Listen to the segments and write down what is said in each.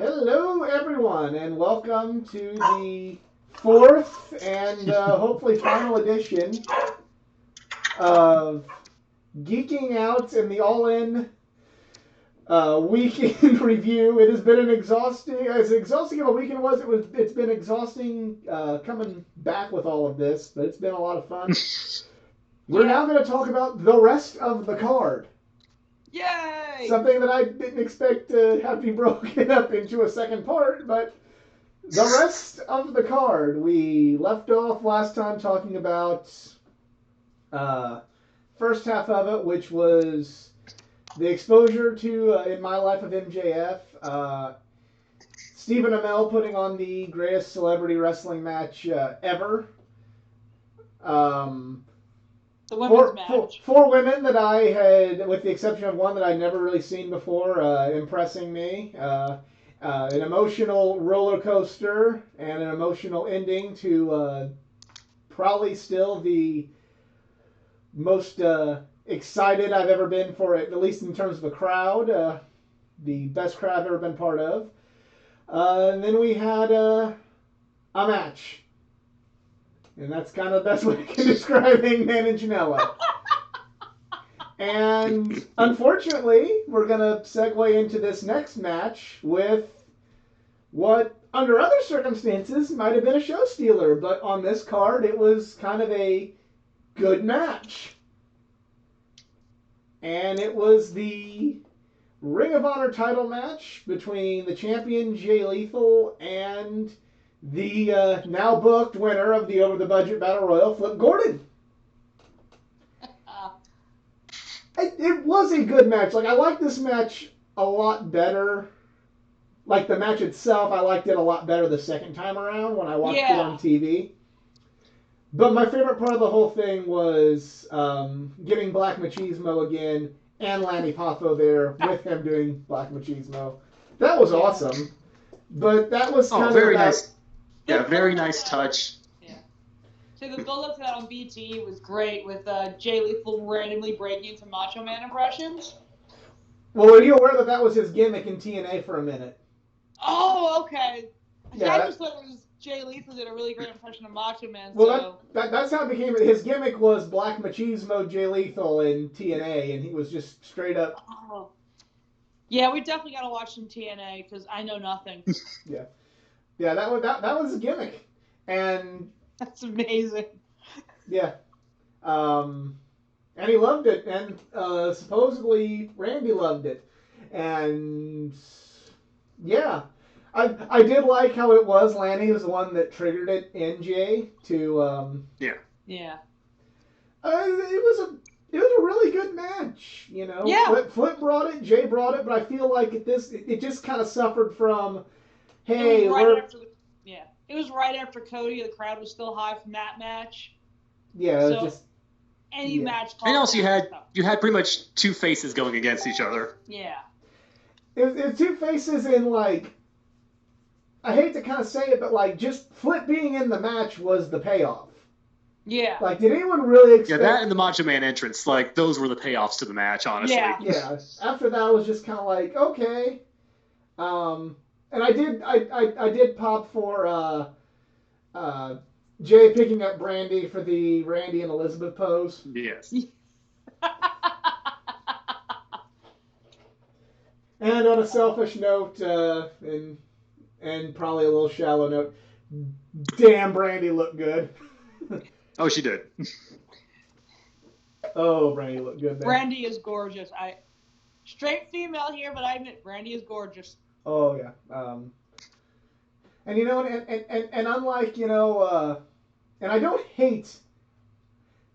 Hello, everyone, and welcome to the fourth and hopefully final edition of Geeking Out in the All-In Weekend Review. It has been as exhausting of a weekend it's been exhausting coming back with all of this, but it's been a lot of fun. We're now going to talk about the rest of the card. Yay! Something that I didn't expect to have to be broken up into a second part, but the rest of the card. We left off last time talking about first half of it, which was the exposure to In My Life of MJF, Stephen Amell putting on the greatest celebrity wrestling match ever. The women's match. Four women that I had, with the exception of one that I'd never really seen before, impressing me. An emotional roller coaster and an emotional ending to probably still the most excited I've ever been for it, at least in terms of a crowd. The best crowd I've ever been part of. And then we had a match. And that's kind of the best way I can describe Hangman and Janela. And unfortunately, we're going to segue into this next match with what, under other circumstances, might have been a show stealer. But on this card, it was kind of a good match. And it was the Ring of Honor title match between the champion Jay Lethal and the now booked winner of the Over the Budget Battle Royal, Flip Gordon. It was a good match. I liked this match a lot better. The match itself, I liked it a lot better the second time around when I watched it on TV. But my favorite part of the whole thing was getting Black Machismo again and Lanny Poffo there with him doing Black Machismo. That was awesome. But that was kind of very nice. Yeah, very nice touch. Yeah. So the build-up to that on BT was great with Jay Lethal randomly breaking into Macho Man impressions. Well, are you aware that was his gimmick in TNA for a minute? Oh, okay. Yeah, I just thought it was Jay Lethal did a really great impression of Macho Man. Well, that's how it became. His gimmick was Black Machismo Jay Lethal in TNA, and he was just straight up. Oh. Yeah, we definitely got to watch some TNA because I know nothing. Yeah. Yeah, that was a gimmick, and that's amazing. Yeah, and he loved it, and supposedly Randy loved it, and yeah, I did like how it was. Lanny was the one that triggered it in Jay to Yeah. It was a really good match, you know. Yeah. Flip brought it, Jay brought it, but I feel like it just kind of suffered from. Hey, it was right after Cody. The crowd was still high from that match. Yeah, so just any match. And also, you had pretty much two faces going against each other. Yeah. It was two faces in I hate to kind of say it, but just Flip being in the match was the payoff. Yeah. Did anyone really expect? Yeah, that and the Macho Man entrance, those were the payoffs to the match, honestly. Yeah. After that, I was just kind of okay. And I did pop for Jay picking up Brandy for the Randy and Elizabeth pose. Yes. And on a selfish note, and probably a little shallow note, damn, Brandy looked good. Oh, she did. Oh, Brandy looked good there. Brandy is gorgeous. Straight female here, but I admit Brandy is gorgeous. Oh yeah, and and unlike and I don't hate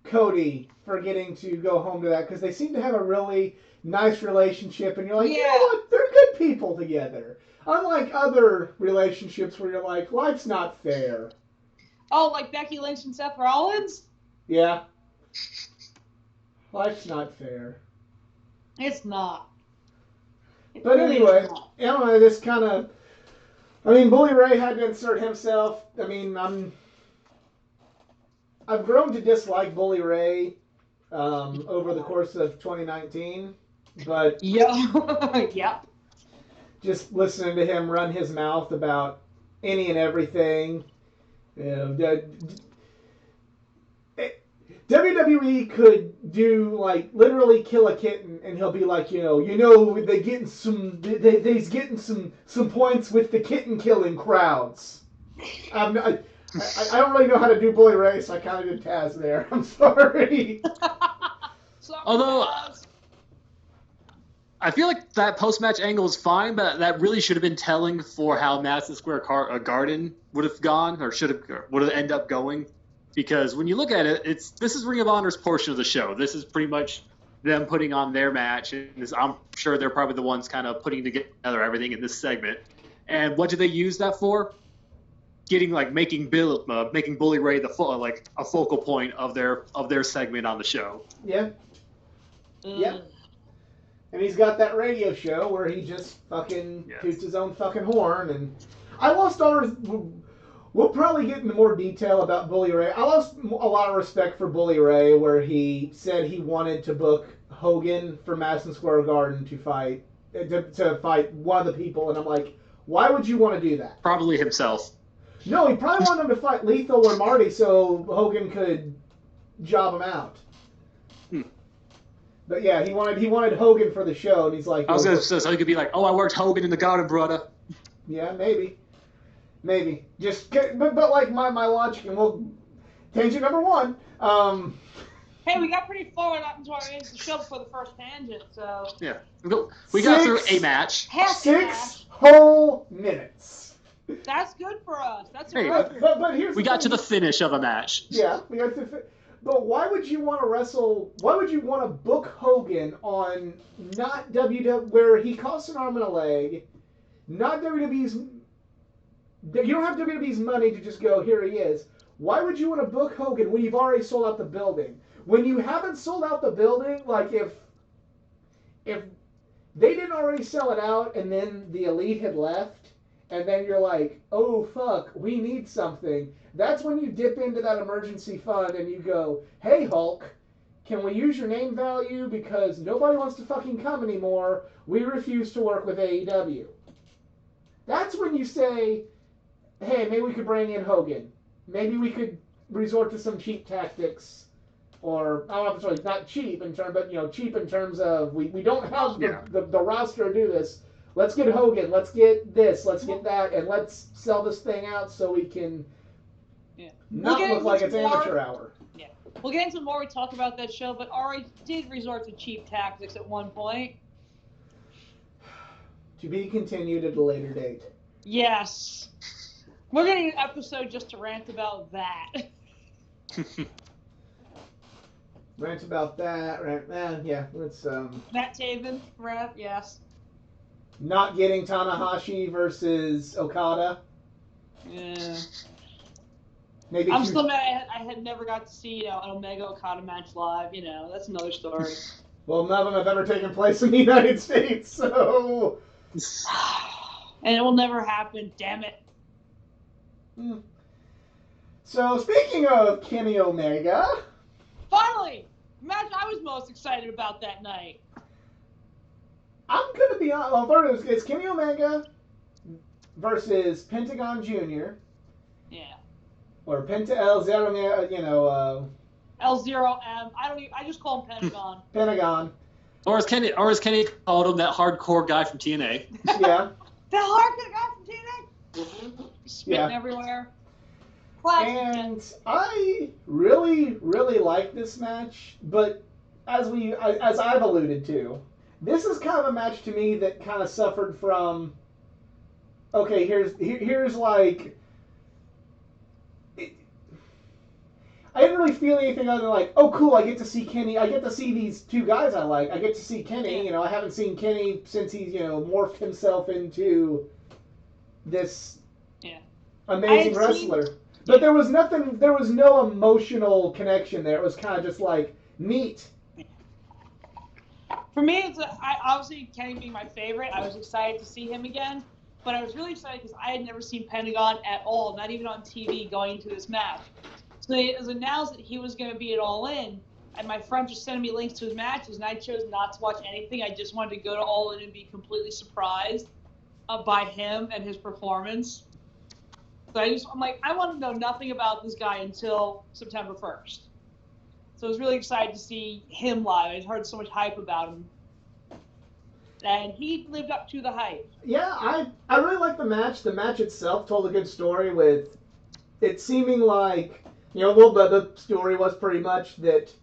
Cody for getting to go home to that because they seem to have a really nice relationship, and you're like, you know what, they're good people together. Unlike other relationships where you're like, life's not fair. Oh, like Becky Lynch and Seth Rollins? Yeah, life's not fair. It's not. But anyway, this kind of... Bully Ray had to insert himself. I've grown to dislike Bully Ray over the course of 2019, but... Yeah. just listening to him run his mouth about any and everything. WWE could do like literally kill a kitten, and he'll be like, they getting they's getting some points with the kitten killing crowds. I don't really know how to do Bully Ray, so I kind of did Taz there. I'm sorry. Although I feel like that post-match angle is fine, but that really should have been telling for how Madison Square Garden would have gone, or would have ended up going. Because when you look at it, this is Ring of Honor's portion of the show. This is pretty much them putting on their match, and I'm sure they're probably the ones kind of putting together everything in this segment. And what do they use that for? Making Bully Ray a focal point of their segment on the show. Yeah. Yeah. And he's got that radio show where he just fucking toots his own fucking horn. And I lost all. We'll probably get into more detail about Bully Ray. I lost a lot of respect for Bully Ray, where he said he wanted to book Hogan for Madison Square Garden to fight one of the people, and I'm like, why would you want to do that? Probably himself. No, he probably wanted him to fight Lethal or Marty so Hogan could job him out. But yeah, he wanted Hogan for the show, and he's like, so he could be like, oh, I worked Hogan in the Garden, brother. Yeah, maybe. Just but like my logic, and tangent number one. Hey, we got pretty far into the show before the first tangent, so yeah, we got through a match. 6 whole minutes. That's good for us. That's a but here's we got to the finish of a match. Yeah, we got to. But why would you want to wrestle? Why would you want to book Hogan on not WWE, where he costs an arm and a leg, not WWE's? You don't have WWE's money to just go, here he is. Why would you want to book Hogan when you've already sold out the building? When you haven't sold out the building, like if they didn't already sell it out and then the Elite had left, and then you're like, oh fuck, we need something. That's when you dip into that emergency fund and you go, hey Hulk, can we use your name value because nobody wants to fucking come anymore. We refuse to work with AEW. That's when you say, hey, maybe we could bring in Hogan. Maybe we could resort to some cheap tactics, or not cheap in terms, but cheap in terms of we don't have the roster to do this. Let's get Hogan. Let's get this. Let's get that, and let's sell this thing out so we can not look like it's amateur hour. Yeah, we'll get into more. We talk about that show, but Ari did resort to cheap tactics at one point. To be continued at a later date. Yes. We're getting an episode just to rant about that. Rant about that. Yeah, let's. Matt Taven, rant, yes. Not getting Tanahashi versus Okada. Yeah. Maybe I'm still mad I had never got to see an Omega Okada match live. That's another story. Well, none of them have ever taken place in the United States, so. And it will never happen. Damn it. So, speaking of Kenny Omega... Finally! Match I was most excited about that night. I'm going to be honest. Well, first, it's Kenny Omega versus Pentagon Jr. Yeah. Or L0, L0M. I just call him Pentagon. Pentagon. Or as Kenny called him, that hardcore guy from TNA. Yeah. The hardcore guy from TNA? Spitting everywhere. And I really, really like this match, but as I've alluded to, this is kind of a match to me that kind of suffered from, okay, here's like, I didn't really feel anything other than like, oh cool, I get to see Kenny, I get to see these two guys I like, I get to see Kenny, I haven't seen Kenny since he's, morphed himself into this amazing wrestler. But there was no emotional connection there. It was kind of just like, neat. For me, obviously Kenny being my favorite, I was excited to see him again. But I was really excited because I had never seen Pentagon at all, not even on TV, going into this match. So it was announced that he was going to be at All In, and my friend just sent me links to his matches, and I chose not to watch anything. I just wanted to go to All In and be completely surprised. by him and his performance. So I'm like, I want to know nothing about this guy until September 1st. So I was really excited to see him live. I'd heard so much hype about him. And he lived up to the hype. Yeah, I really like the match. The match itself told a good story with it seeming like, well, the story was pretty much that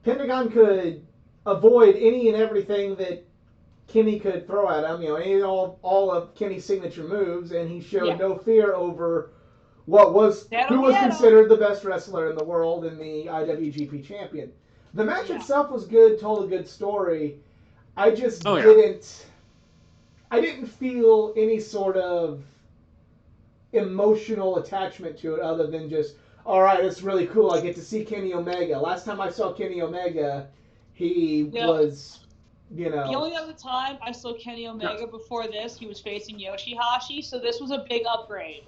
Pentagon could avoid any and everything that Kenny could throw at him, all of Kenny's signature moves, and he showed no fear over who was considered the best wrestler in the world and the IWGP champion. The match itself was good, told a good story. I just I didn't feel any sort of emotional attachment to it other than just, all right, it's really cool. I get to see Kenny Omega. Last time I saw Kenny Omega, he was, The only other time I saw Kenny Omega before this, he was facing Yoshihashi, so this was a big upgrade.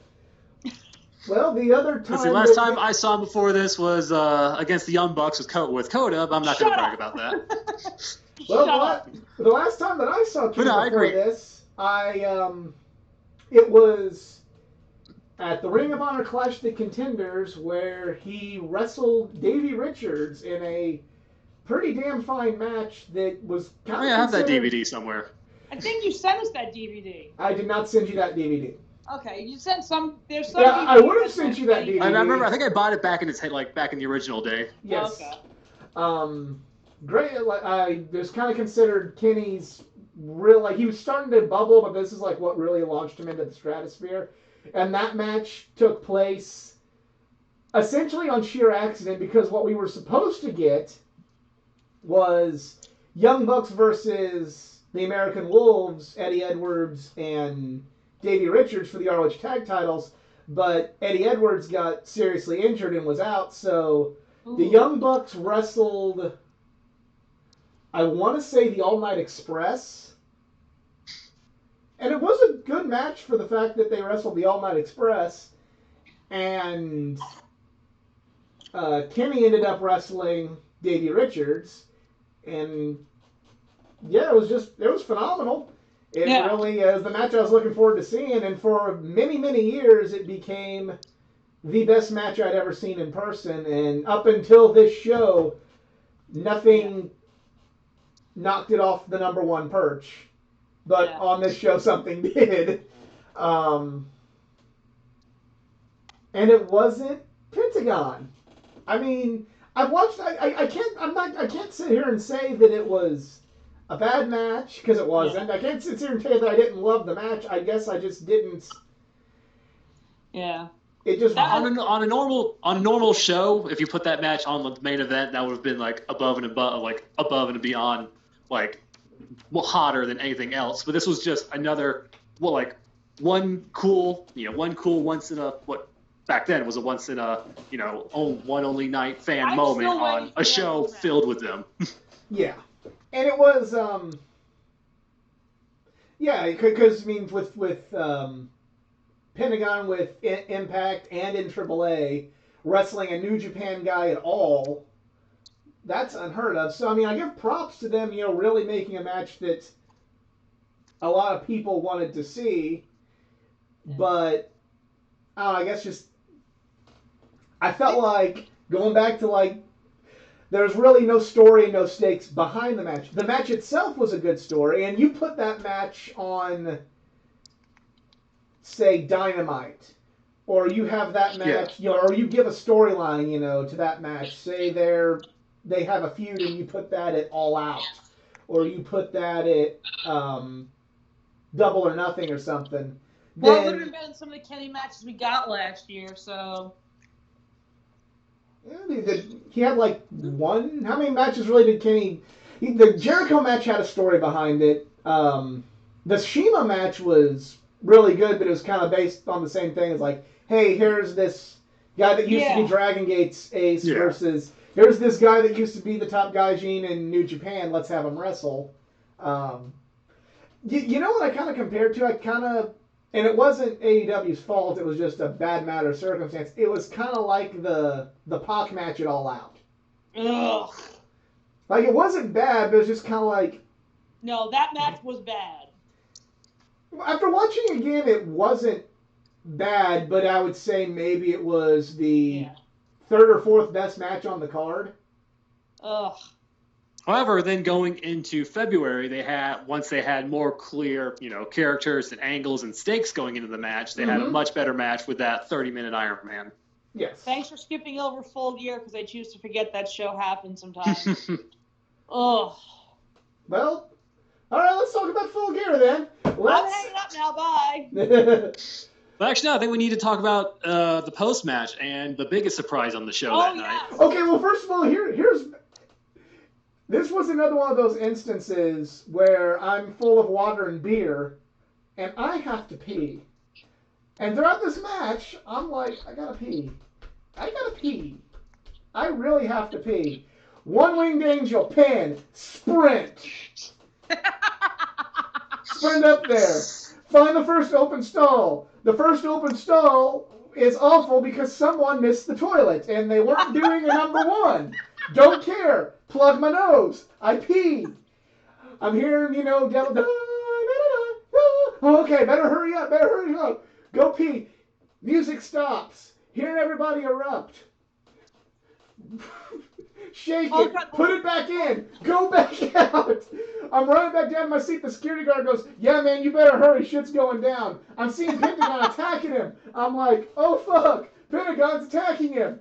Well, the other time... The last time I saw him before this was against the Young Bucks with Coda, but I'm not going to brag about that. Well, the last time that I saw Kenny before this, it was at the Ring of Honor Clash of the Contenders where he wrestled Davey Richards in a pretty damn fine match that was kind of I have that DVD somewhere. I think you sent us that DVD. I did not send you that DVD. Okay, you sent some. There's some. Yeah, I would have sent you that DVD. I remember. I think I bought it back in back in the original day. Yes. Okay. Great. I was kind of considered Kenny's real. He was starting to bubble, but this is what really launched him into the stratosphere. And that match took place essentially on sheer accident because what we were supposed to get was Young Bucks versus the American Wolves, Eddie Edwards and Davey Richards for the ROH tag titles, but Eddie Edwards got seriously injured and was out, so the Young Bucks wrestled, I want to say, the All Night Express. And it was a good match for the fact that they wrestled the All Night Express. And Kenny ended up wrestling Davey Richards. And yeah, it was phenomenal. It really is the match I was looking forward to seeing. And for many, many years, it became the best match I'd ever seen in person. And up until this show, nothing knocked it off the number one perch. But on this show, something did. And it wasn't Pentagon. I mean, I've watched. I can't sit here and say that it was a bad match because it wasn't. I can't sit here and say that I didn't love the match. I guess I just didn't. Yeah. It just on a normal show, if you put that match on the main event, that would have been above and beyond, hotter than anything else. But this was just another one cool once in a back then was a once in a one only night fan moment on a show filled with them. Yeah, and it was because with Pentagon with Impact and in AAA wrestling a New Japan guy at all, that's unheard of. So I give props to them, really making a match that a lot of people wanted to see, but I guess I felt like going back to there's really no story and no stakes behind the match. The match itself was a good story, and you put that match on, say, Dynamite, or you have that match, or you give a storyline, to that match. Say they have a feud, and you put that at All Out, or you put that at Double or Nothing or something. Well, it would have been some of the Kenny matches we got last year, so. Yeah, he had one. How many matches really did Kenny? The Jericho match had a story behind it. The Shima match was really good, but it was kind of based on the same thing as hey, here's this guy that used to be Dragon Gate's ace versus here's this guy that used to be the top gaijin in New Japan. Let's have him wrestle. You know what I kind of compared to? And it wasn't AEW's fault. It was just a bad matter of circumstance. It was kind of like the Pac match at All Out. Ugh. It wasn't bad, but it was just kind of No, that match was bad. After watching again, it wasn't bad, but I would say maybe it was the third or fourth best match on the card. Ugh. However, then going into February, once they had more clear, characters and angles and stakes going into the match, they had a much better match with that 30-minute Iron Man. Yes. Thanks for skipping over Full Gear because I choose to forget that show happened sometimes. Ugh. Well, all right, let's talk about Full Gear then. I'm hanging up now. Bye. But actually, no, I think we need to talk about the post-match and the biggest surprise on the show that night. Okay, well, first of all, this was another one of those instances where I'm full of water and beer, and I have to pee. And throughout this match, I'm like, I gotta pee. I really have to pee. One-winged angel, pin, sprint. Sprint up there. Find the first open stall. The first open stall is awful because someone missed the toilet, and they weren't doing a number one. Don't care. Plug my nose. I pee. I'm hearing, okay, better hurry up. Go pee. Music stops. Hearing everybody erupt. Shake it. Put it back in. Go back out. I'm running back down my seat. The security guard goes, yeah, man, you better hurry. Shit's going down. I'm seeing Pentagon attacking him. I'm like, oh, fuck. Pentagon's attacking him.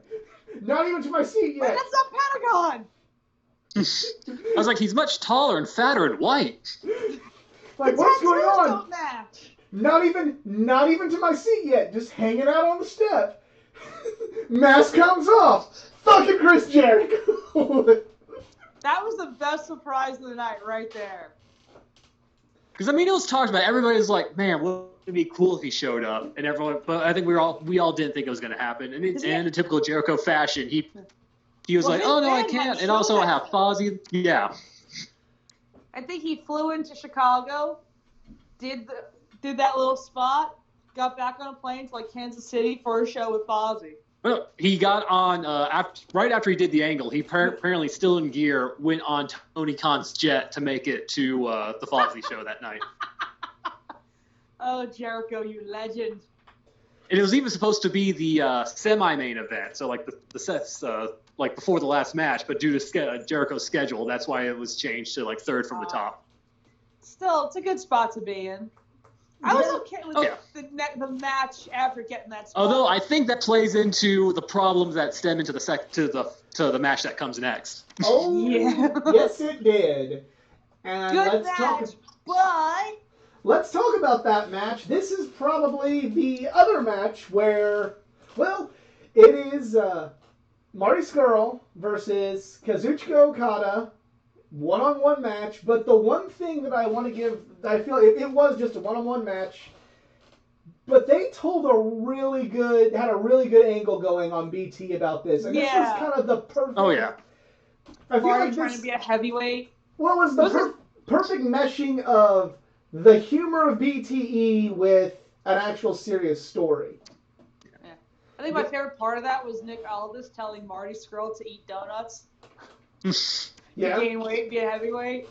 Not even to my seat yet. Wait, that's not Pentagon. I was like, he's much taller and fatter and white. Like, what's going on? Don't match. Not even to my seat yet. Just hanging out on the step. Mask comes off. Fucking Chris Jericho. That was the best surprise of the night right there. Because, it was talked about. Everybody was like, man, wouldn't it be cool if he showed up? And everyone, but I think we all didn't think it was going to happen. And in typical Jericho fashion, he was like, oh, no, I can't. And also I have Fozzy. Yeah. I think he flew into Chicago, did that little spot, got back on a plane to Kansas City for a show with Fozzy. Well, he got on, right after he did the angle, he apparently still in gear, went on Tony Khan's jet to make it to the Fozzy show that night. Oh, Jericho, you legend. And it was even supposed to be the semi-main event, so the sets, before the last match, but due to Jericho's schedule, that's why it was changed to third from the top. Still, it's a good spot to be in. I was okay with the match after getting that spot. Although I think that plays into the problems that stem into to the match that comes next. Oh yeah, yes it did. And good match. Let's talk about that match. This is probably the other match where, well, it is Marty Scurll versus Kazuchika Okada. One-on-one match, but the one thing that I want to give, I feel it was just a one-on-one match, but they had a really good angle going on BT about this, and this was kind of the perfect. Oh yeah. I feel Marty trying to be a heavyweight. Well, it was the perfect meshing of the humor of BTE with an actual serious story. Yeah. I think my favorite part of that was Nick Aldis telling Marty Scurll to eat donuts. Yeah. Gain weight, be a heavyweight.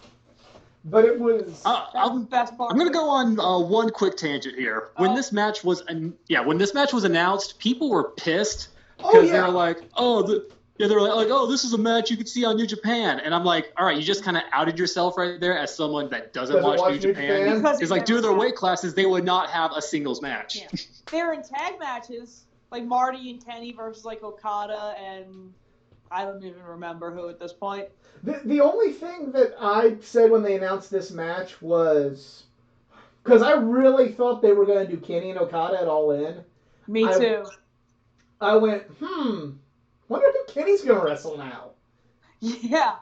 But it was the best part. I'm gonna go on one quick tangent here. When this match was announced, people were pissed because they were like, this is a match you could see on New Japan, and I'm like, all right, you just kind of outed yourself right there as someone that doesn't watch New Japan. Because due to their weight classes, they would not have a singles match. Yeah. They were in tag matches, like Marty and Kenny versus Okada and I don't even remember who at this point. The only thing that I said when they announced this match was, because I really thought they were going to do Kenny and Okada at All In. Me too. I went, wonder who Kenny's going to wrestle now. Yeah.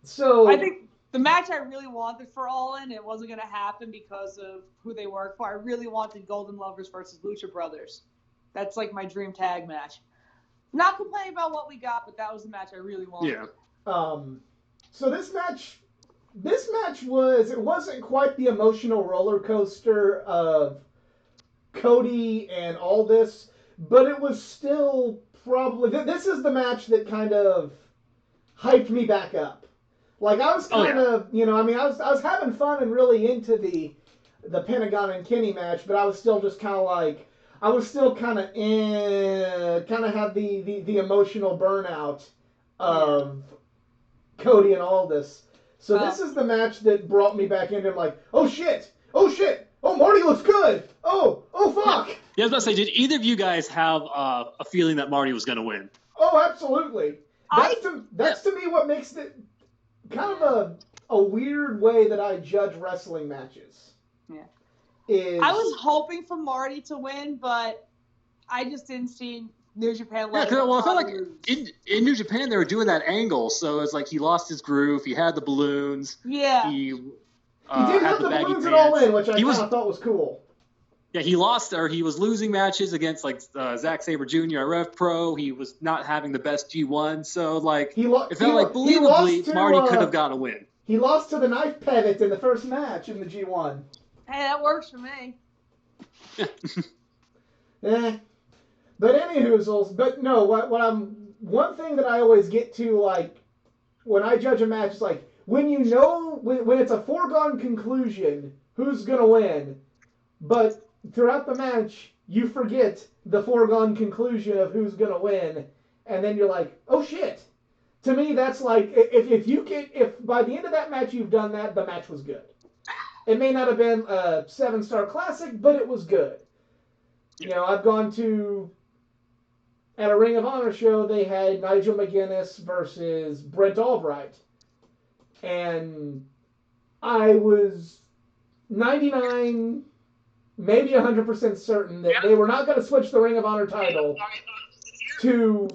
So I think the match I really wanted for All In, it wasn't going to happen because of who they work for. I really wanted Golden Lovers versus Lucha Brothers. That's my dream tag match. Not complaining about what we got, but that was the match I really wanted. Yeah. So this match it wasn't quite the emotional roller coaster of Cody and all this, but it was still probably, this is the match that kind of hyped me back up. I was kind of, I was having fun and really into the the Pentagon and Kenny match, but I was still just kind of like, I was still kind of had the emotional burnout of Cody and Aldis. So this is the match that brought me back into like, oh shit, oh Marty looks good, oh fuck. Yeah, I was about to say, did either of you guys have a feeling that Marty was going to win? Oh, absolutely. That's to me what makes it kind of a weird way that I judge wrestling matches. Yeah. I was hoping for Marty to win, but I just didn't see New Japan. Yeah, well, I felt like in New Japan they were doing that angle, so it's like he lost his groove. He had the balloons. Yeah. He did have the balloons at All In, which I kind of thought was cool. Yeah, he was losing matches against like Zack Sabre Jr. at Rev Pro. He was not having the best G1, so like it felt like believably Marty could have got a win. He lost to the Knife Pivot in the first match in the G1. Hey, that works for me. But anywhoozles, but no, one thing that I always get to, like, when I judge a match is like, when you know, when it's a foregone conclusion who's gonna win, but throughout the match you forget the foregone conclusion of who's gonna win, and then you're like, oh shit. To me, that's like, if by the end of that match you've done that, the match was good. It may not have been a 7-star classic, but it was good. You know, I've gone to, at a Ring of Honor show, they had Nigel McGuinness versus Brent Albright. And I was 99, maybe 100% certain that they were not going to switch the Ring of Honor title to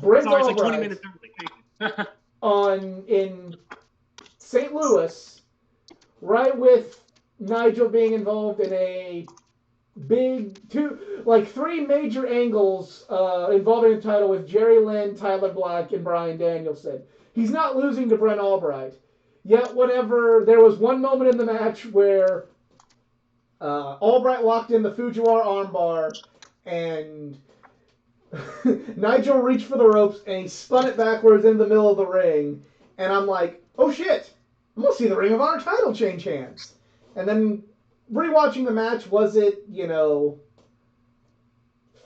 Brent Albright in St. Louis, right with Nigel being involved in a big three major angles involving the title with Jerry Lynn, Tyler Black, and Bryan Danielson. He's not losing to Brent Albright. Yet, whenever there was one moment in the match where Albright locked in the Fujiwara armbar and Nigel reached for the ropes and he spun it backwards in the middle of the ring, and I'm like, oh shit, I'm gonna see the Ring of Honor title change hands. And then rewatching the match, was it,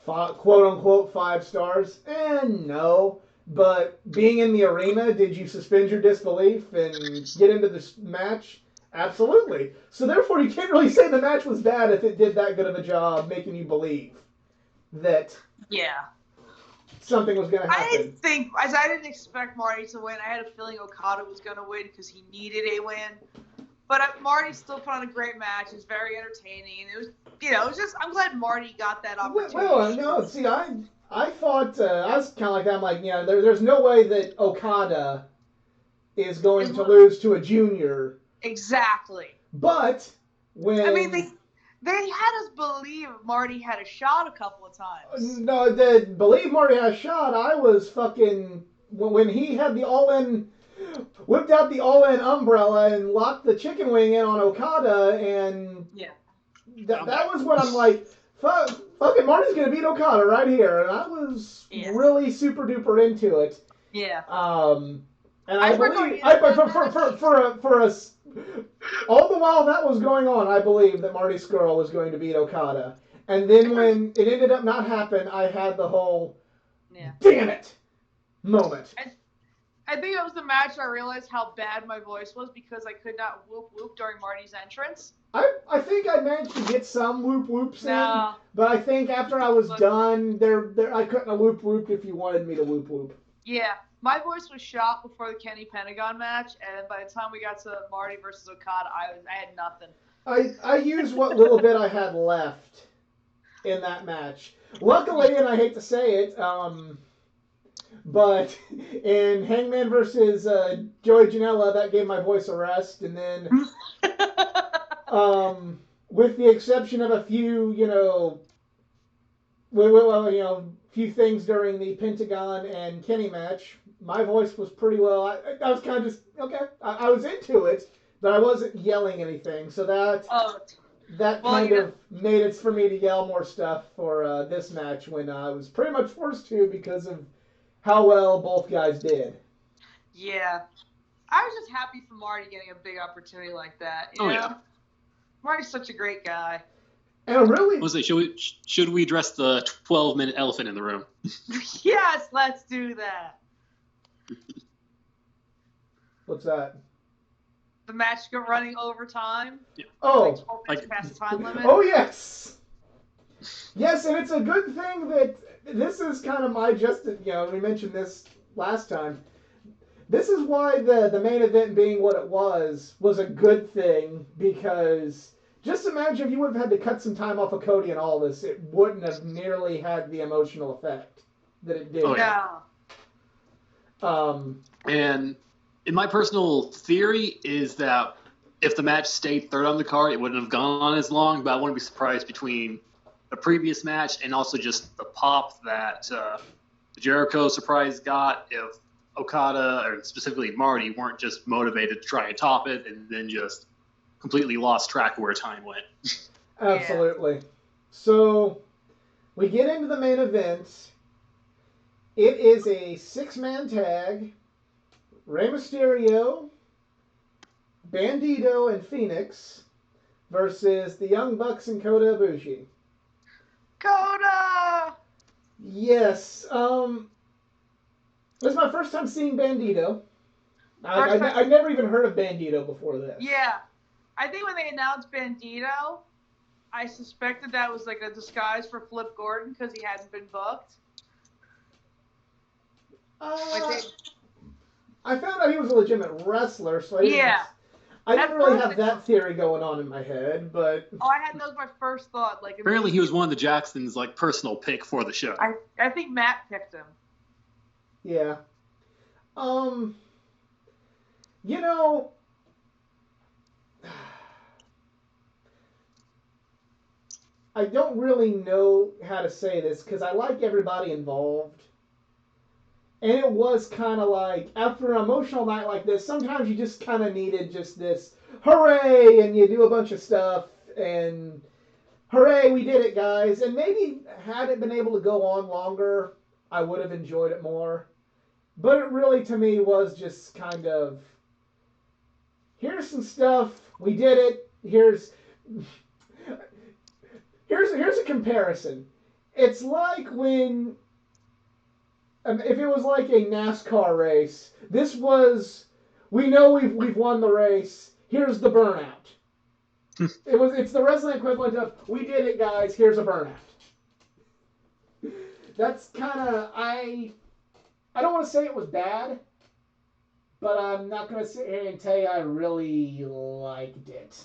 quote unquote 5 stars? No. But being in the arena, did you suspend your disbelief and get into this match? Absolutely. So therefore, you can't really say the match was bad if it did that good of a job making you believe that something was going to happen. I didn't expect Marty to win. I had a feeling Okada was going to win because he needed a win. But Marty still put on a great match. It was very entertaining. And it was just, I'm glad Marty got that opportunity. Well, no, see, I thought, I was kind of like that. I'm like, there's no way that Okada is going to lose to a junior. Exactly. But when... I mean, they had us believe Marty had a shot a couple of times. No, believe Marty had a shot, I was fucking... When he had the all-in... Whipped out the all-in umbrella and locked the chicken wing in on Okada, and... Yeah. That was when I'm like... Fucking Marty's gonna beat Okada right here, and I was really super duper into it. Yeah. And I believe for us, all the while that was going on, I believed that Marty Scurll was going to beat Okada, and then when it ended up not happen, I had the whole damn it moment. I think it was the match I realized how bad my voice was because I could not whoop whoop during Marty's entrance. I think I managed to get some whoop whoops in, but I think after I was done, I couldn't have whoop whooped if you wanted me to whoop whoop. Yeah, my voice was shot before the Kenny Pentagon match, and by the time we got to Marty versus Okada, I had nothing. I used what little bit I had left in that match. Luckily, and I hate to say it, but in Hangman versus Joey Janela, that gave my voice a rest, and then with the exception of a few, few things during the Pentagon and Kenny match, my voice was pretty well. I was kind of just okay. I was into it, but I wasn't yelling anything, so that kind of made it for me to yell more stuff for this match when I was pretty much forced to because of how well both guys did. Yeah. I was just happy for Marty getting a big opportunity like that. You know? Marty's such a great guy. And a really... Should we address the 12-minute elephant in the room? Yes, let's do that. What's that? The match running overtime. Yeah. Oh. Like past the time limit. Oh, yes. Yes, and it's a good thing that this is kind of we mentioned this last time. This is why the main event being what it was a good thing, because just imagine if you would have had to cut some time off of Cody and all this, it wouldn't have nearly had the emotional effect that it did. Oh, yeah. And in my personal theory is that if the match stayed third on the card, it wouldn't have gone on as long, but I wouldn't be surprised between the previous match and also just the pop that the Jericho surprise got if Okada, or specifically Marty, weren't just motivated to try and top it and then just completely lost track of where time went. Absolutely. Yeah. So we get into the main event. It is a 6-man tag. Rey Mysterio, Bandito, and Phoenix versus the Young Bucks and Kota Ibushi. Kota! Yes. This is my first time seeing Bandito. I'd never even heard of Bandito before this. Yeah. I think when they announced Bandito, I suspected that was like a disguise for Flip Gordon because he hadn't been booked. I found out he was a legitimate wrestler, so I didn't really have that theory going on in my head, but... Oh, that was my first thought. Apparently he was one of the Jacksons' personal pick for the show. I think Matt picked him. Yeah. I don't really know how to say this, because I like everybody involved. And it was kind of like, after an emotional night like this, sometimes you just kind of needed just this, hooray, and you do a bunch of stuff, and hooray, we did it, guys. And maybe had it been able to go on longer, I would have enjoyed it more. But it really, to me, was just kind of, here's some stuff, we did it, here's a comparison. It's like when... if it was like a NASCAR race, this was, we know we've won the race, here's the burnout. It's the wrestling equivalent of, we did it, guys, here's a burnout. That's kind of, I don't want to say it was bad, but I'm not going to sit here and tell you I really liked it.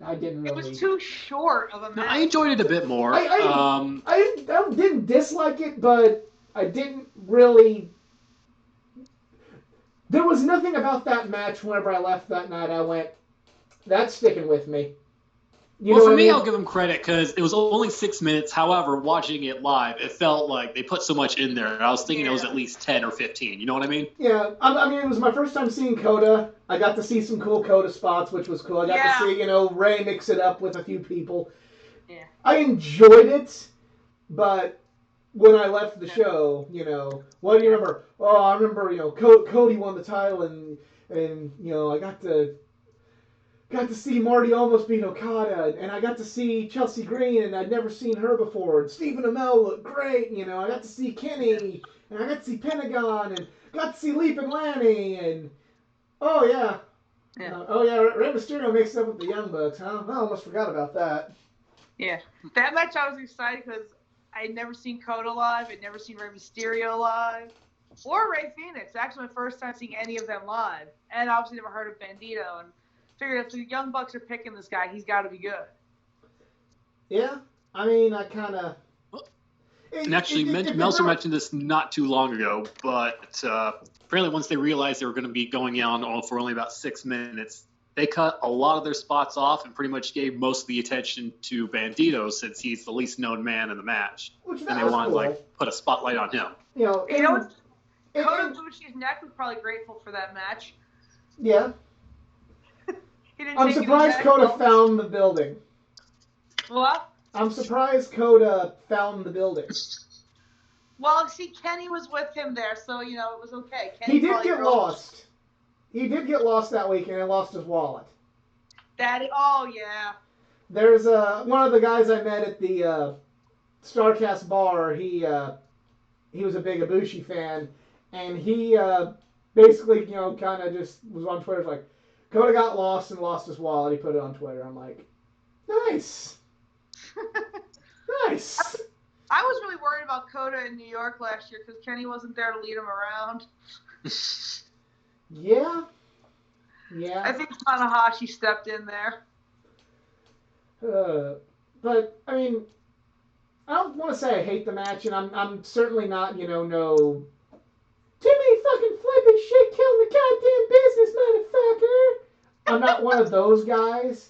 I didn't really... It was too short of a match. I enjoyed it a bit more. I didn't dislike it, but... I didn't really... There was nothing about that match whenever I left that night I went, that's sticking with me. For me, I'll give them credit because it was only 6 minutes. However, watching it live, it felt like they put so much in there. I was thinking it was at least 10 or 15. You know what I mean? Yeah. I mean, it was my first time seeing Kota. I got to see some cool Kota spots, which was cool. I got to see, Ray mix it up with a few people. Yeah. I enjoyed it, but... when I left the show, what do you remember? Oh, I remember, Cody won the title, and I got to see Marty almost beat Okada, and I got to see Chelsea Green, and I'd never seen her before, and Stephen Amell looked great, I got to see Kenny, and I got to see Pentagon, and got to see Leap and Lanny, and Rey Mysterio mixed up with the Young Bucks, huh? I almost forgot about that. Yeah, that match I was excited because I'd never seen Kota live. I'd never seen Rey Mysterio live. Or Rey Fenix. Actually, my first time seeing any of them live. And obviously never heard of Bandito. And figured if the Young Bucks are picking this guy, he's got to be good. Yeah. I mean, I kind of... And actually, Meltzer mentioned this not too long ago, but apparently once they realized they were going to be going on for only about 6 minutes, they cut a lot of their spots off and pretty much gave most of the attention to Bandito since he's the least known man in the match. And they wanted to put a spotlight on him. Kota Ibushi's neck was probably grateful for that match. Yeah. I'm surprised Kota found the building. What? I'm surprised Kota found the building. Well, see, Kenny was with him there, so, it was okay. He did get lost. He did get lost that weekend and lost his wallet. Oh, yeah. there's one of the guys I met at the Starcast bar. He was a big Ibushi fan, and he basically, kind of just was on Twitter like, Kota got lost and lost his wallet. He put it on Twitter. I'm like, nice, nice. I was really worried about Kota in New York last year because Kenny wasn't there to lead him around. Yeah. I think Tanahashi stepped in there. But I mean, I don't want to say I hate the match, and I'm certainly not, no too many fucking flipping shit killing the goddamn business, motherfucker. I'm not one of those guys,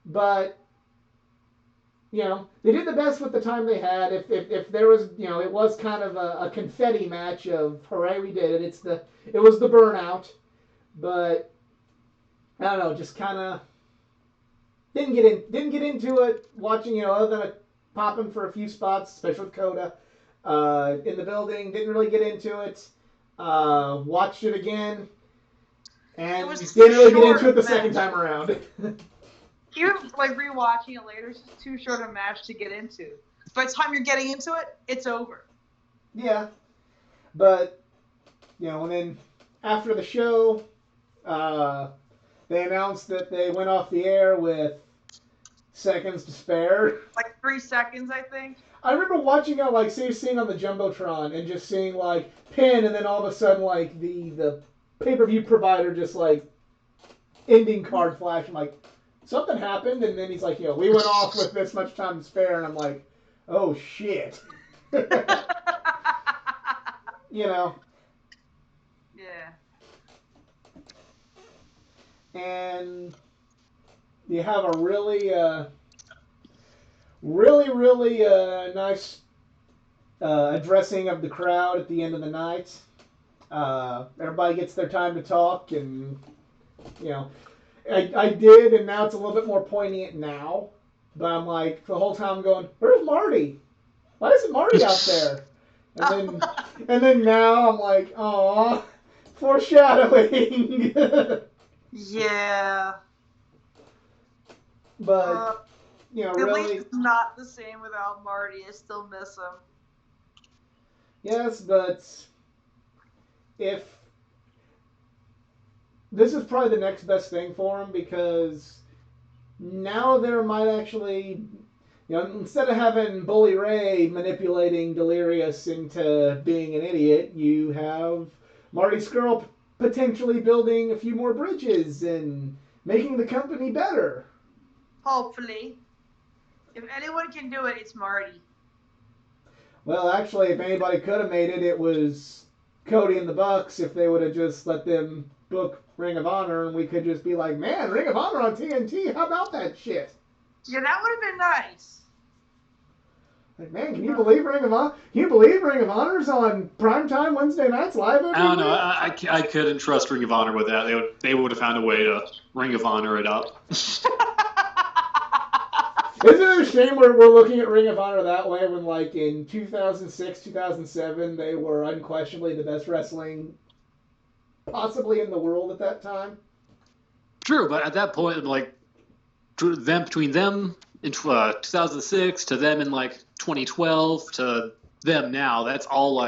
but they did the best with the time they had. If there was, it was kind of a confetti match of hooray, we did it. It was the burnout, but I don't know, just kind of didn't get into it. Watching, other than popping for a few spots, especially with Coda in the building, didn't really get into it. Watched it again, and didn't really get into it the second time around. Even rewatching it later, it's just too short a match to get into. By the time you're getting into it, it's over. Yeah, but and then after the show, they announced that they went off the air with seconds to spare. 3 seconds, I think. I remember watching it, seeing on the Jumbotron and just seeing, pin, and then all of a sudden, the pay-per-view provider just, ending card flash. I'm like, something happened, and then he's like, we went off with this much time to spare, and I'm like, oh, shit. Yeah. And you have a really, really nice addressing of the crowd at the end of the night. Everybody gets their time to talk, and I did, and now it's a little bit more poignant now. But I'm like, the whole time going, where's Marty? Why isn't Marty out there? And then now I'm like, aw, foreshadowing. Yeah. But at really, least it's not the same without Marty. I still miss him. Yes, but if this is probably the next best thing for him, because now there might actually, instead of having Bully Ray manipulating Delirious into being an idiot, you have Marty Scurll potentially building a few more bridges and making the company better. Hopefully. If anyone can do it, it's Marty. Well, actually, if anybody could have made it, it was Cody and the Bucks, if they would have just let them book Ring of Honor, and we could just be like, man, Ring of Honor on TNT, how about that shit? Yeah, that would have been nice. Like, man, can you believe Ring of Honor? Can you believe Ring of Honor's on primetime Wednesday nights live every I don't know. week? I couldn't trust Ring of Honor with that. They would have found a way to Ring of Honor it up. Isn't it a shame we're looking at Ring of Honor that way when, in 2006, 2007, they were unquestionably the best wrestling possibly in the world at that time? True, but at that point, between them in 2006 to them in 2012 to them now, that's all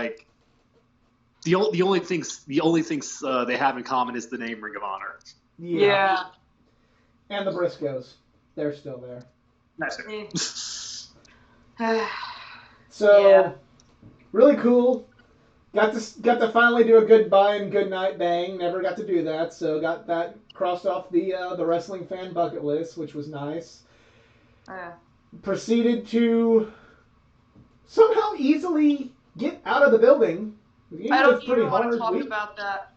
the only things they have in common is the name Ring of Honor. Yeah. And the Briscoes, they're still there. Nice. So, yeah. Really cool. Got to finally do a goodbye and good night bang. Never got to do that, so got that crossed off the wrestling fan bucket list, which was nice. Proceeded to somehow easily get out of the building. I don't even want to talk about that.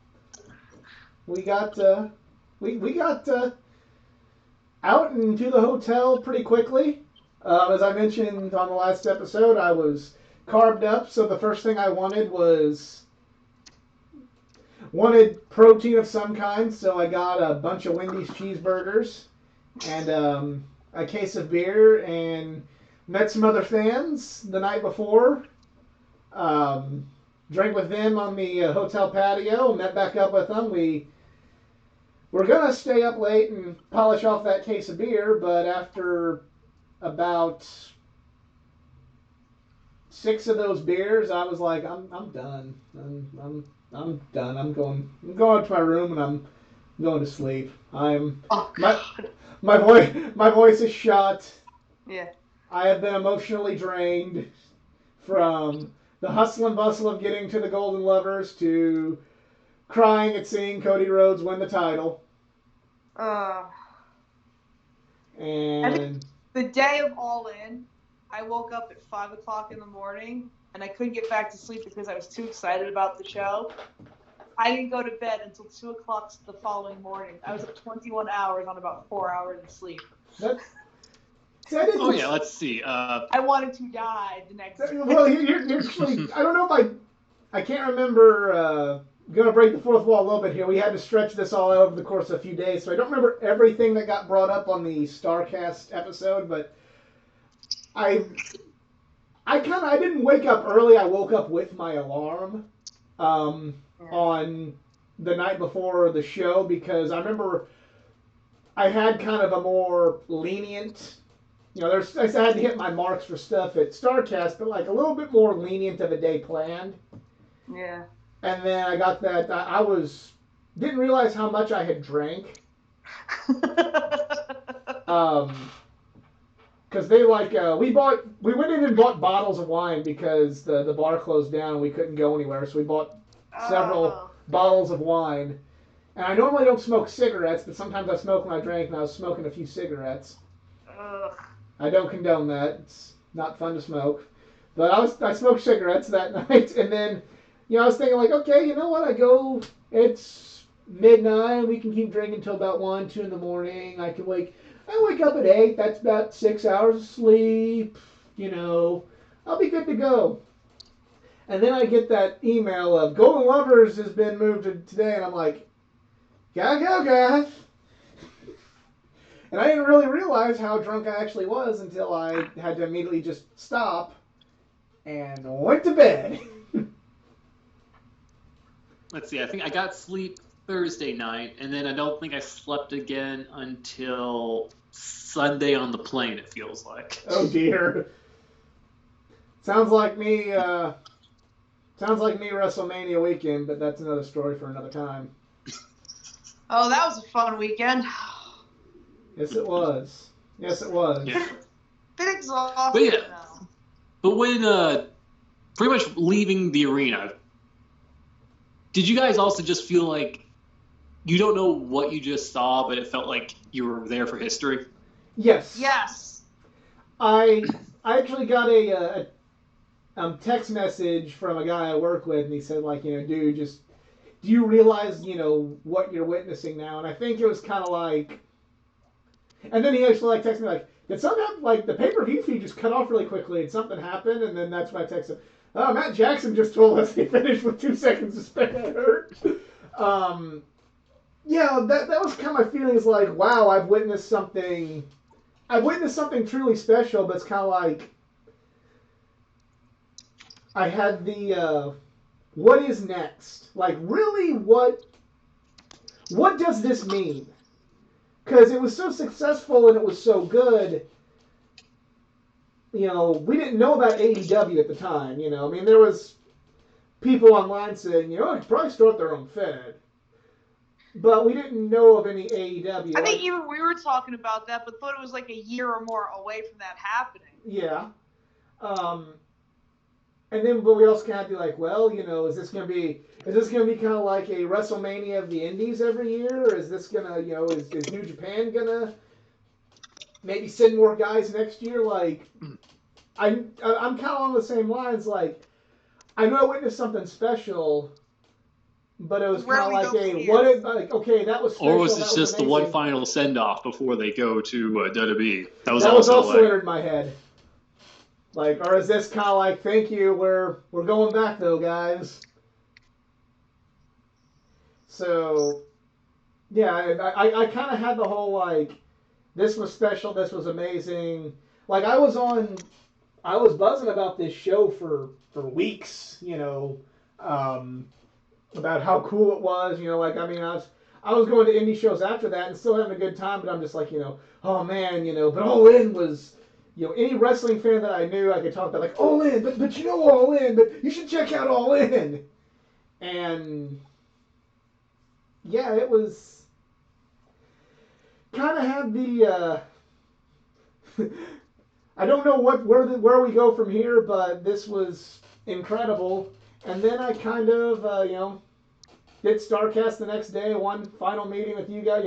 We got we got out into the hotel pretty quickly. As I mentioned on the last episode, I was carved up, so the first thing I wanted protein of some kind, so I got a bunch of Wendy's cheeseburgers and a case of beer, and met some other fans the night before. Drank with them on the hotel patio, met back up with them. We're going to stay up late and polish off that case of beer, but after about 6 of those beers, I was like, I'm done. I'm done. I'm going to my room and I'm going to sleep. Oh my God. my voice is shot. Yeah. I have been emotionally drained from the hustle and bustle of getting to the Golden Lovers to crying at seeing Cody Rhodes win the title. I think And the day of All In, I woke up at 5 o'clock in the morning and I couldn't get back to sleep because I was too excited about the show. I didn't go to bed until 2 o'clock the following morning. I was up 21 hours on about 4 hours of sleep. Oh yeah, let's see. I wanted to die the next day. Well, you're actually, I don't know if I can't remember. Gonna break the fourth wall a little bit here. We had to stretch this all out over the course of a few days, so I don't remember everything that got brought up on the Starcast episode, but I didn't wake up early. I woke up with my alarm on the night before the show because I remember I had kind of a more lenient, I had to hit my marks for stuff at Starcast, but like a little bit more lenient of a day planned. Yeah. And then I got that didn't realize how much I had drank. Because they we went in and bought bottles of wine because the bar closed down and we couldn't go anywhere, so we bought several bottles of wine. And I normally don't smoke cigarettes, but sometimes I smoke when I drink, and I was smoking a few cigarettes. I don't condone that. It's not fun to smoke. But I smoked cigarettes that night, and then I was thinking like, okay, you know what? It's midnight. We can keep drinking until about 1, 2 in the morning. I wake up at 8. That's about 6 hours of sleep. I'll be good to go. And then I get that email of Golden Lovers has been moved to today, and I'm like, gotta go, guys. And I didn't really realize how drunk I actually was until I had to immediately just stop and went to bed. Let's see. I think I got sleep Thursday night, and then I don't think I slept again until Sunday on the plane. It feels like. Oh dear. Sounds like me WrestleMania weekend, but that's another story for another time. Oh, that was a fun weekend. Yes, it was. Yes, it was. Yeah. Bit exhausted But yeah. now. But when pretty much leaving the arena, did you guys also just feel like you don't know what you just saw, but it felt like you were there for history? Yes. Yes. I actually got a text message from a guy I work with, and he said like, dude, do you realize, what you're witnessing now? And I think it was kind of like, and then he actually texted me like, did something happen? Like the pay-per-view feed just cut off really quickly and something happened, and then that's when I texted, oh, Matt Jackson just told us he finished with 2 seconds suspended. Yeah, that was kind of my feelings like, wow, I've witnessed something truly special, but it's kind of like, I had the, what is next? Like, really, what does this mean? Because it was so successful and it was so good, we didn't know about AEW at the time, I mean, there was people online saying, they could probably start their own Fed. But we didn't know of any AEW. I think even we were talking about that, but thought it was like a year or more away from that happening. Yeah. And then, but we also kind of be like, well, is this gonna be kind of like a WrestleMania of the Indies every year, or is this gonna, is New Japan gonna maybe send more guys next year? Like, I'm kind of on the same lines. Like, I know I witnessed something special, but it was kind of like okay, that was special. Or was it just amazing. The one final send off before they go to WWE? That was also entered my head. Like, or is this kind of like, thank you, we're going back though, guys. So, yeah, I kind of had the whole like, this was special, this was amazing. Like I was buzzing about this show for weeks, about how cool it was, like I mean I was going to indie shows after that and still having a good time, but I'm just like, oh man, but All In was, any wrestling fan that I knew, I could talk about like All In, but you know All In, but you should check out All In. And yeah, it was kind of had the. I don't know where we go from here, but this was incredible. And then I kind of did Starcast the next day, one final meeting with you guys.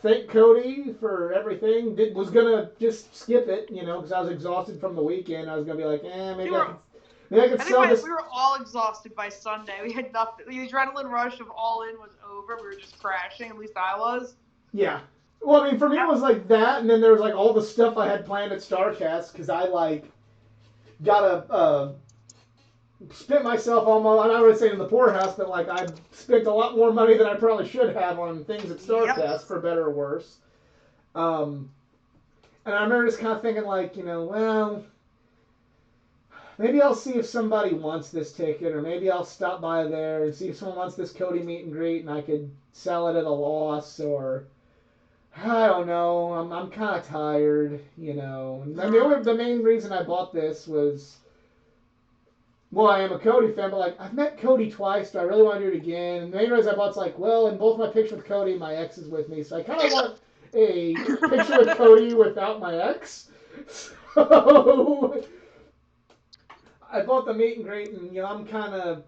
Thank Cody for everything. Was gonna just skip it, because I was exhausted from the weekend. I was gonna be like, maybe I could sell this. We were all exhausted by Sunday. We had nothing. The adrenaline rush of All In was over. We were just crashing. At least I was. Yeah. Well, I mean, for me it was like that, and then there was like all the stuff I had planned at Starcast because I gotta spent myself almost. I'm not really saying in the poorhouse, but like I spent a lot more money than I probably should have on things at Starcast, for better or worse. And I remember just kind of thinking like, well, maybe I'll see if somebody wants this ticket, or maybe I'll stop by there and see if someone wants this Cody meet and greet, and I could sell it at a loss, or I don't know. I'm kind of tired, And the main reason I bought this was, well, I am a Cody fan, but like I've met Cody twice. Do I really want to do it again? And the main reason I bought's like, well, in both my pictures with Cody, my ex is with me, so I kind of want a picture with Cody without my ex. So I bought the meet and greet, and I'm kind of,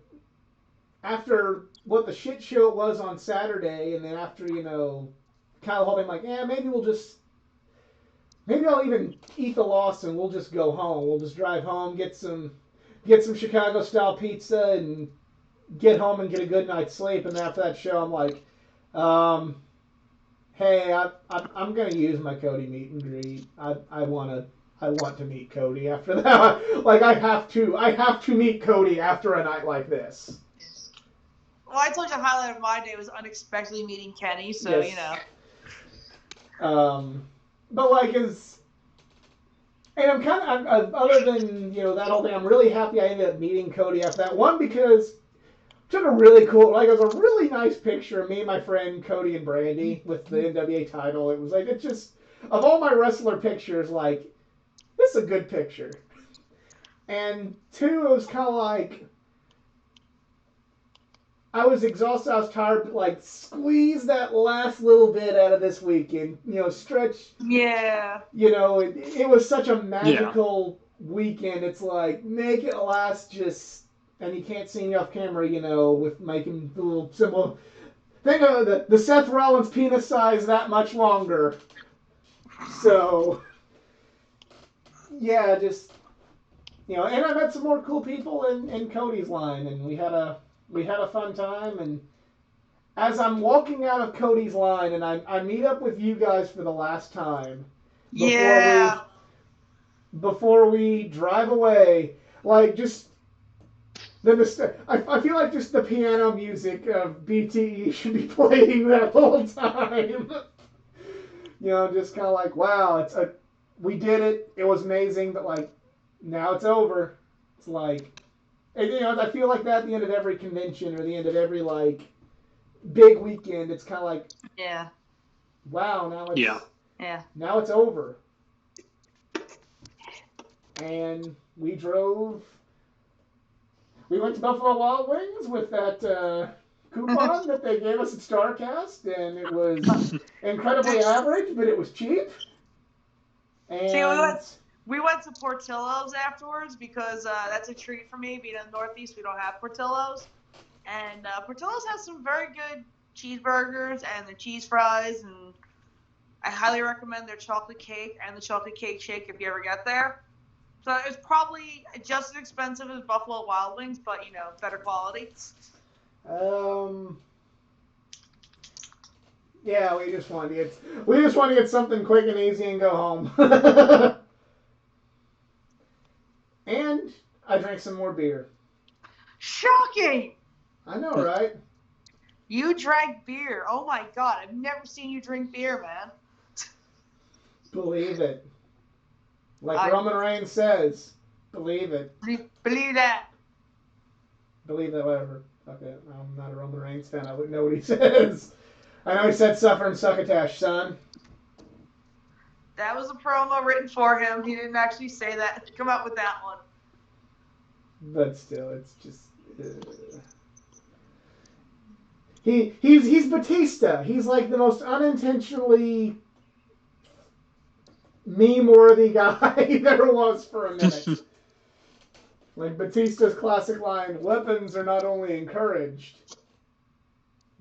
after what the shit show it was on Saturday, and then after kind of hoping like, maybe I'll even eat the loss and we'll just go home. We'll just drive home, get some Chicago style pizza, and get home and get a good night's sleep. And after that show, I'm like, hey, I'm gonna use my Cody meet and greet. I want to meet Cody after that. Like I have to meet Cody after a night like this. Well, I told you the highlight of my day was unexpectedly meeting Kenny, so yes. But like and I'm kind of, other than, that whole thing, I'm really happy I ended up meeting Cody after that. One, because it took a really cool, it was a really nice picture of me and my friend Cody and Brandy with the NWA title. It was like, it just, of all my wrestler pictures, like, this is a good picture. And two, it was kind of like, I was exhausted, I was tired, but like squeeze that last little bit out of this weekend, stretch. Yeah. It was such a magical weekend. It's like, make it last just, and you can't see me off camera, with making the little symbol. Think of the Seth Rollins penis size that much longer. So, yeah, just, and I met some more cool people in Cody's line, and we had a fun time. And as I'm walking out of Cody's line, and I meet up with you guys for the last time before we drive away, like just I feel like just the piano music of BTE should be playing that whole time. Just kind of like, wow, we did it. It was amazing, but like now it's over. It's like. And, I feel like that at the end of every convention or the end of every, like, big weekend. It's kind of like, yeah, wow, now it's over. And we went to Buffalo Wild Wings with that coupon that they gave us at Starcast, and it was incredibly average, but it was cheap. And we went to Portillo's afterwards because that's a treat for me. Being in the Northeast, we don't have Portillo's. And Portillo's has some very good cheeseburgers and the cheese fries. And I highly recommend their chocolate cake and the chocolate cake shake if you ever get there. So it was probably just as expensive as Buffalo Wild Wings, but, better quality. Yeah, we just wanted to get something quick and easy and go home. And I drank some more beer. Shocking! I know, right? You drank beer. Oh my god, I've never seen you drink beer, man. Believe it. Like Roman Reigns says, believe it. Believe that. Believe that, whatever. Fuck it. I'm not a Roman Reigns fan. I wouldn't know what he says. I know he said suffer and succotash, son. That was a promo written for him. He didn't actually say that. Come out with that one. But still, it's just. He's Batista. He's like the most unintentionally meme-worthy guy there was for a minute. Like Batista's classic line, "Weapons are not only encouraged,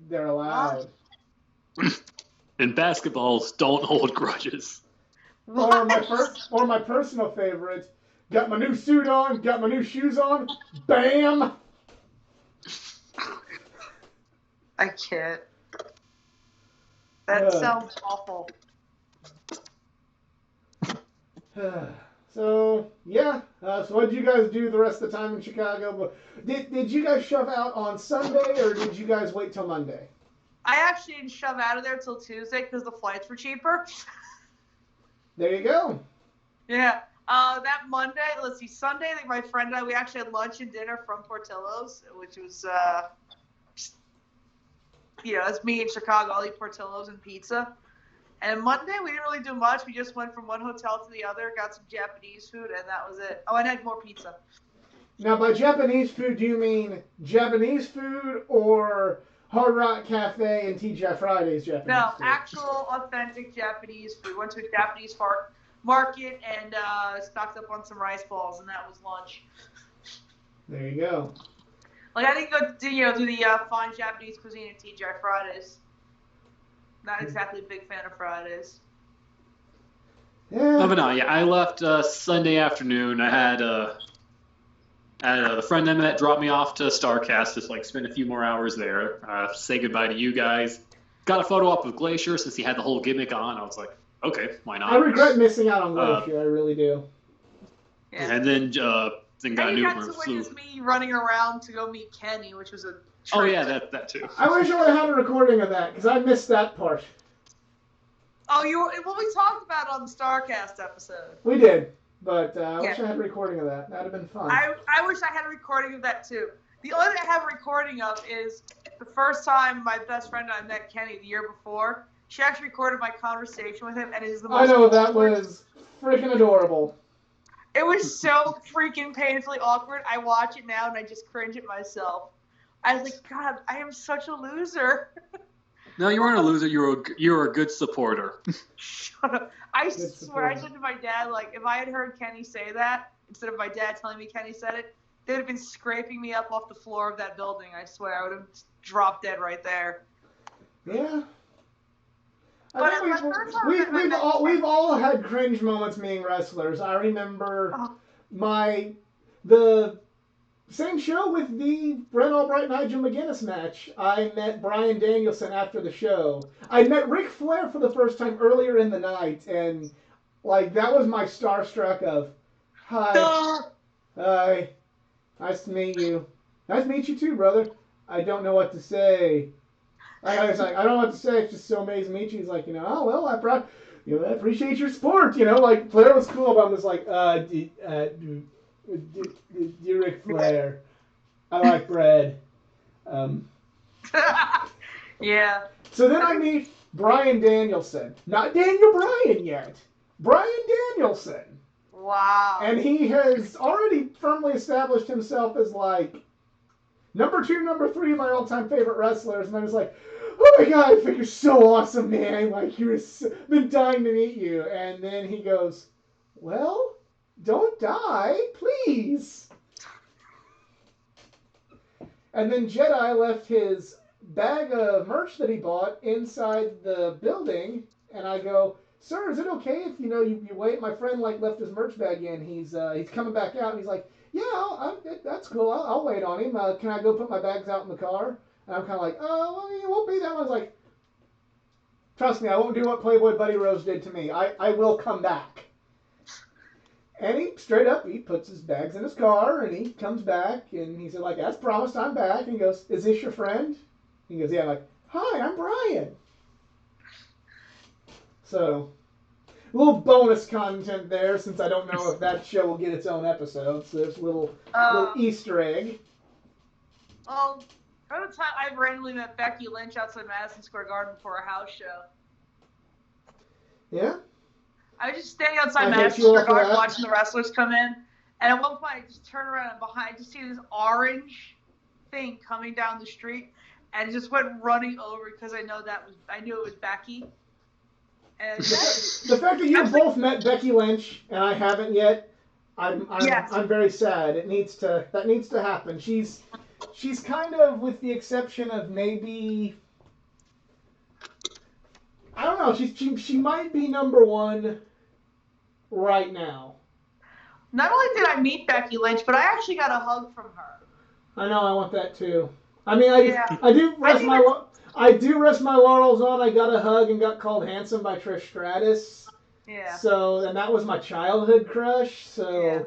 they're allowed." And basketballs don't hold grudges. Or my personal favorite, "Got my new suit on, got my new shoes on, bam!" I can't. That sounds awful. So yeah. So what did you guys do the rest of the time in Chicago? Did you guys shove out on Sunday or did you guys wait till Monday? I actually didn't shove out of there till Tuesday because the flights were cheaper. There you go. Yeah. That Monday, let's see, Sunday, I think my friend and I, we actually had lunch and dinner from Portillo's, which was, it's me in Chicago. I'll eat Portillo's and pizza. And Monday, we didn't really do much. We just went from one hotel to the other, got some Japanese food, and that was it. Oh, and I had more pizza. Now, by Japanese food, do you mean Japanese food or Hard Rock Cafe and TGI Fridays Japanese food? No, actual, authentic Japanese food. Went to a Japanese market and stocked up on some rice balls, and that was lunch. There you go. Like, I didn't go do the fine Japanese cuisine at TGI Fridays. Not exactly a big fan of Fridays. Yeah. No, but no, yeah, I left Sunday afternoon. I had the friend I met drop me off to StarCast, just like spend a few more hours there, say goodbye to you guys. Got a photo up with Glacier since he had the whole gimmick on. I was like, okay, why not? I regret missing out on Glacier. I really do. Yeah. And then got and you got Newton to flew. witness me running around to go meet Kenny, which was a treat. Oh yeah, that too. I wish I would have had a recording of that because I missed that part. Oh, we talked about it on the StarCast episode. We did, but I wish I had a recording of that. That'd have been fun. I wish I had a recording of that too. The only thing I have a recording of is the first time my best friend and I met Kenny the year before. She actually recorded my conversation with him, and it is the most. I know, that was freaking adorable. It was so freaking painfully awkward. I watch it now and I just cringe at myself. I was like, God, I am such a loser. No, you weren't a loser. You were a good supporter. Shut up. I Good swear, I supporter. said to my dad, like, if I had heard Kenny say that, instead of my dad telling me Kenny said it, they would have been scraping me up off the floor of that building. I swear, I would have dropped dead right there. Yeah. But I my think first time we've all had cringe moments being wrestlers. I remember the same show with the Brent Albright Nigel McGuinness match. I met Bryan Danielson after the show. I met Ric Flair for the first time earlier in the night, and like that was my starstruck of, hi, nice to meet you. Nice to meet you too, brother. I don't know what to say. I was like, I don't know what to say. It's just so amazing to meet you. He's like, oh well, I appreciate your support. Like Flair was cool, but I was like, dear Ric Flair, I like bread. Yeah. So then I meet Bryan Danielson, not Daniel Bryan yet. Bryan Danielson, Wow. and he has already firmly established himself as like number 2, number 3 of my all-time favorite wrestlers. And I was like, oh my God, I think you're so awesome, man. Like, been dying to meet you. And then he goes, well, don't die, please. And then Jedi left his bag of merch that he bought inside the building. And I go, sir, is it okay if, you wait? My friend, left his merch bag in. He's coming back out. And he's like, yeah, that's cool. I'll wait on him. Can I go put my bags out in the car? And I'm kind of like, well, it won't be that long. I was like, trust me, I won't do what Playboy Buddy Rose did to me. I will come back. And he puts his bags in his car, and he comes back, and he said, like, as promised, I'm back. And he goes, is this your friend? He goes, yeah. I'm like, hi, I'm Brian. So, a little bonus content there, since I don't know if that show will get its own episode. So there's a little Easter egg. Well, at the time, I randomly met Becky Lynch outside Madison Square Garden for a house show. Yeah? I was just standing outside I hate Madison you all Square for Garden that. watching the wrestlers come in, and at one point I just turned around and behind to see this orange thing coming down the street, and just went running over because I knew it was Becky. And The fact that you've both met Becky Lynch and I haven't yet, I'm very sad. That needs to happen. She's kind of, with the exception of maybe, I don't know. She might be number one right now. not only did I meet Becky Lynch, but I actually got a hug from her. I know. I want that too. I mean, Yeah. I do rest my laurels on. I got a hug and got called handsome by Trish Stratus. Yeah. So, and that was my childhood crush. So. Yeah.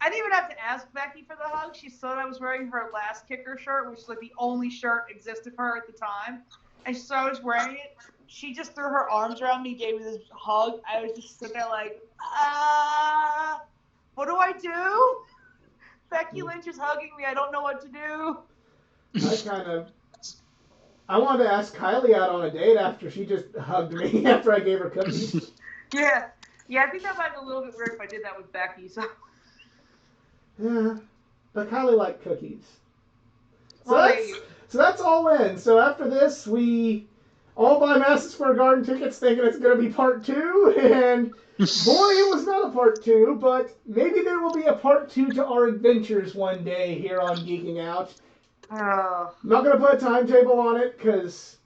I didn't even have to ask Becky for the hug. She thought I was wearing her last kicker shirt, which is like the only shirt existed for her at the time. And she saw I was wearing it. She just threw her arms around me, gave me this hug. I was just sitting there like, what do I do? Becky Lynch is hugging me. I don't know what to do. I wanted to ask Kylie out on a date after she just hugged me after I gave her cookies. Yeah. Yeah, I think that might be a little bit weird if I did that with Becky. So. Yeah, but Kylie liked cookies. So that's all in. So after this, we all buy Madison Square Garden tickets thinking it's going to be part 2, and boy, it was not a part 2, but maybe there will be a part 2 to our adventures one day here on Geeking Out. I'm not going to put a timetable on it because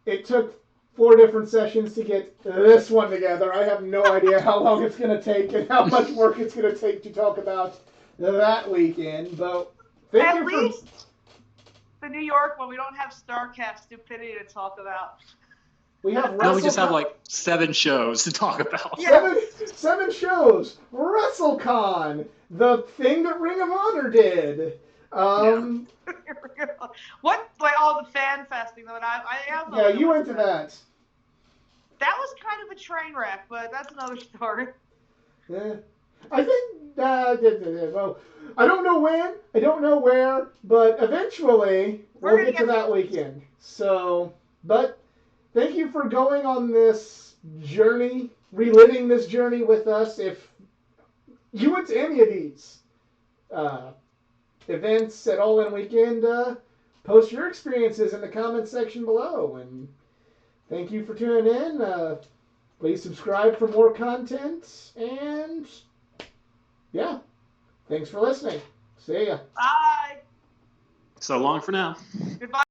it took 4 different sessions to get this one together. I have no idea how long it's going to take and how much work it's going to take to talk about that weekend. But at least the New York one, we don't have StarCast stupidity to talk about. We have we just have like 7 shows to talk about. Yeah. Seven shows. WrestleCon, the thing that Ring of Honor did. What? Like all the fan festing though. I am. Yeah, you went to that. That was kind of a train wreck, but that's another story. Yeah. I think, well, I don't know when, I don't know where, but eventually we'll get to that weekend. So, but thank you for going on this journey, reliving this journey with us. If you went to any of these events at All In Weekend, post your experiences in the comments section below. And thank you for tuning in. Please subscribe for more content. And yeah, thanks for listening. See ya. Bye. So long for now. Goodbye.